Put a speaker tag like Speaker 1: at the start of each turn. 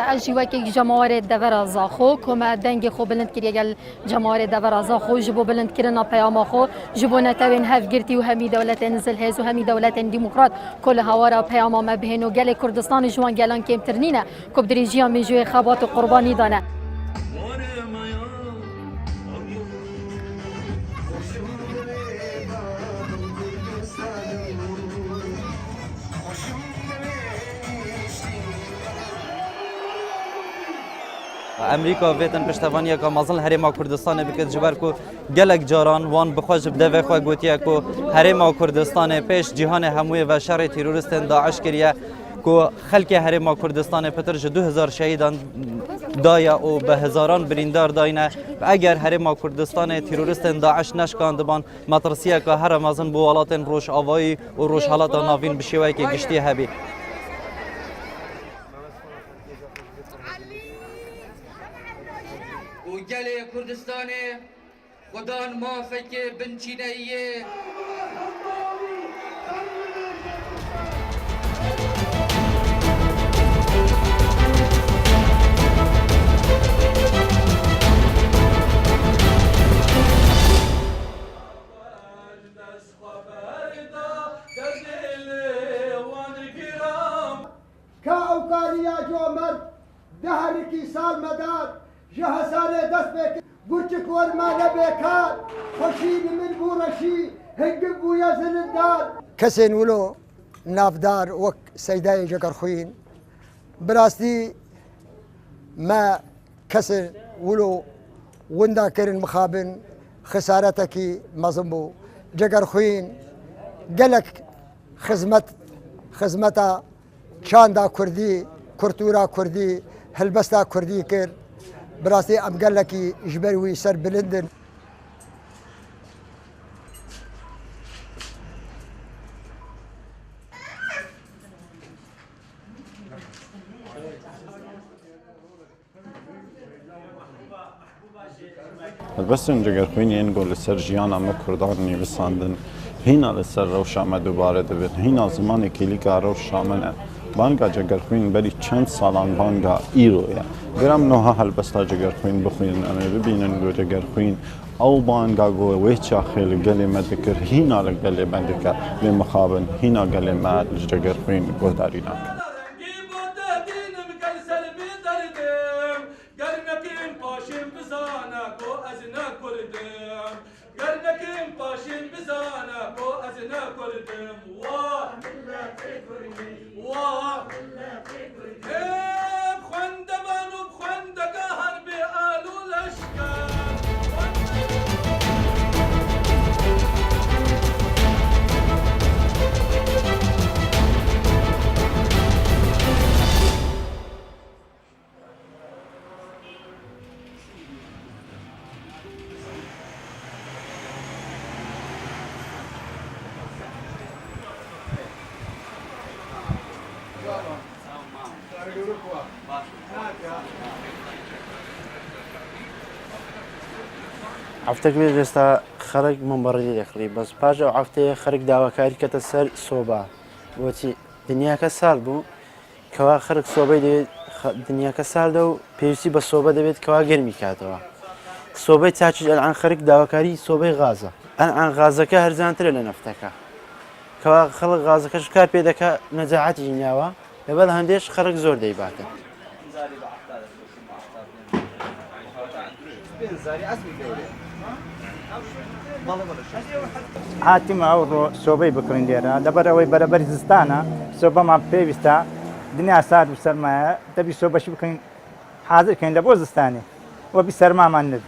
Speaker 1: اجیوک جماعت دور زاخو کم دنگ خو بلند کری گل جماعت دور زاخو جبو بلند کرنا پیام خو جبو نتوین هفگرتی و همی دولت نزل هز و همی دولت دموکرات کل هوارا پیام ما بهنو گل کردستان جوان گلان کم ترنینه کب دریجیا میجوی خبات و قربانی دانه
Speaker 2: امریکا ویتن پشتوانی که مازن هرما کردستان بکرد جبر کو گلک جاران وان بخوش بده خو گوتیا کو هرما کردستان پیش جهان هموی و شر تروریست داعش کریه کو خلک هرما کردستان پترج 2000 شهیدان دایا او به هزاران بریندار داینه اگر هرما کردستان تروریست داعش نشکاندبان مترسیه که هر مازن بو ولاتن روش آوایی و روش حالات ناوین بشوی که گشتی هبی
Speaker 3: گل کردستان خدان مافک بنچینیه
Speaker 4: كأوكاليا جومر دهركي سال مدار جهزانه دست بك گرچک ورما نبکار خوشید من بورشی هنگ بویا زندار کسین ولو نافدار وک سیدای جگر خوین براستی ما کسین ولو وندا کرن مخابن خسارتکی مزمبو جگر خوین گلک خزمتا چاندا کردی کرتورا کردی هلبستا کردی کرد براسي ام قال لك جبروي سر بلندن
Speaker 5: بس جگر خوینی نقول سر جیانا ما کردان نیویساندن هینا لسر روشا ما دوباره دبیر هینا زمانی کلی که روشا منه بانگا جگر خوین بری چند سالان بانگا ایرویه گرم نوها هلبستا جگر خوین بخوین انا ببینن گو جگر خوین او بانگا گو ویچا خیلی گلی مدکر هینا لگلی مدکر لمخابن هینا گلی مد جگر خوین گو دارینا
Speaker 6: عفتك بيجستا خرج من برا دخلي بس باجا عفتي خرج دعوة كاري كتسر صوبا وتي دنيا كسال بو كوا خرج صوبا دي دنيا كسال دو بيرسي بس صوبا دبيت كوا جرمي كاتوا صوبا تاجج الآن خرج دعوة كاري صوبا غازة الآن غازة كهرزان ترى لنفتك كوا خلق غازة كشكار بيدك نزاعات جنياوا يبل هنديش خرج زور دي بعده
Speaker 7: هاتی ما صوبی بکرین دیره دبر اوی برابر زستانه صوبا ما پیوسته دنیا ساعت بسرمایه تبي صوبش بکرین حاضر کن لبوز زستانی و بسرما من ند